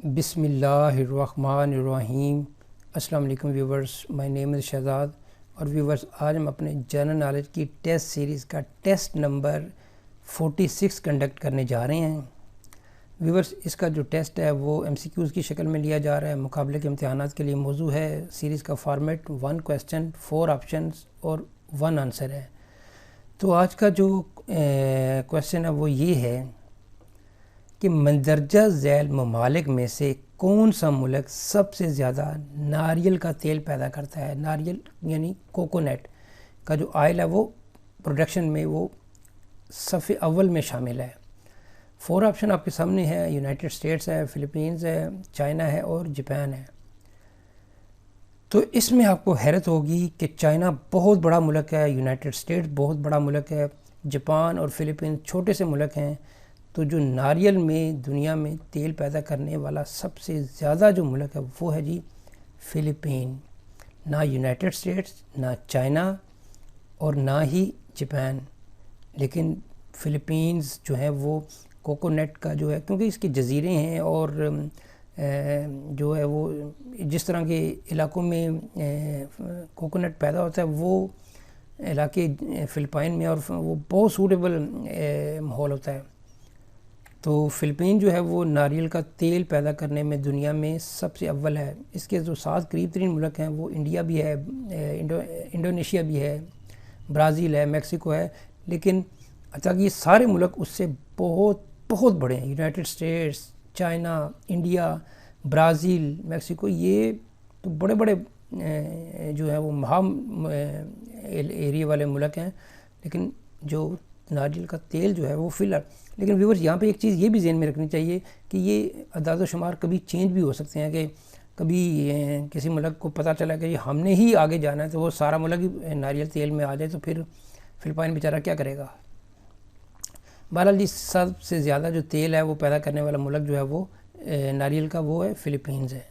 بسم اللہ الرحمن الرحیم۔ السلام علیکم ویورز، مائی نیم از شہزاد اور ویورز آج ہم اپنے جنرل نالج کی ٹیسٹ سیریز کا ٹیسٹ نمبر 46 کنڈکٹ کرنے جا رہے ہیں۔ ویورز اس کا جو ٹیسٹ ہے وہ ایم سی کیوز کی شکل میں لیا جا رہا ہے، مقابلے کے امتحانات کے لیے موضوع ہے۔ سیریز کا فارمیٹ 1 کویسچن 4 آپشنز اور 1 آنسر ہے۔ تو آج کا جو کویسچن ہے وہ یہ ہے کہ مندرجہ ذیل ممالک میں سے کون سا ملک سب سے زیادہ ناریل کا تیل پیدا کرتا ہے؟ ناریل یعنی کوکونٹ کا جو آئل ہے وہ پروڈکشن میں وہ صف اول میں شامل ہے۔ 4 آپشن آپ کے سامنے ہے، یونائٹڈ اسٹیٹس ہے، فلپینز ہے، چائنا ہے اور جاپان ہے۔ تو اس میں آپ کو حیرت ہوگی کہ چائنا بہت بڑا ملک ہے، یونائٹڈ اسٹیٹس بہت بڑا ملک ہے، جاپان اور فلپین چھوٹے سے ملک ہیں۔ تو جو ناریل میں دنیا میں تیل پیدا کرنے والا سب سے زیادہ جو ملک ہے وہ ہے جی فلپین۔ نہ یونائٹڈ اسٹیٹس، نہ چائنا اور نہ ہی جاپان، لیکن فلپینز جو ہے وہ کوکونٹ کا جو ہے، کیونکہ اس کے جزیرے ہیں اور جو ہے وہ جس طرح کے علاقوں میں کوکونٹ پیدا ہوتا ہے وہ علاقے فلپائن میں، اور وہ بہت سوٹیبل ماحول ہوتا ہے۔ تو فلپین جو ہے وہ ناریل کا تیل پیدا کرنے میں دنیا میں سب سے اول ہے۔ اس کے جو 7 قریب ترین ملک ہیں وہ انڈیا بھی ہے، انڈونیشیا بھی ہے، برازیل ہے، میکسیکو ہے، لیکن اچھا کہ یہ سارے ملک اس سے بہت بہت بڑے ہیں۔ United States, China, India, Brazil, Mexico, یہ تو بڑے بڑے جو ہے وہ مہم ایریا والے ملک ہیں، لیکن جو ناریل کا تیل جو ہے وہ لیکن ویورز یہاں پہ ایک چیز یہ بھی ذہن میں رکھنی چاہیے کہ یہ اعداد و شمار کبھی چینج بھی ہو سکتے ہیں، کہ کبھی کسی ملک کو پتہ چلا کہ ہم نے ہی آگے جانا ہے تو وہ سارا ملک ہی ناریل تیل میں آ جائے، تو پھر فلپائن بیچارہ کیا کرے گا۔ بہرحال جی سب سے زیادہ جو تیل ہے وہ پیدا کرنے والا ملک جو ہے وہ ناریل کا وہ ہے فلپینز ہے۔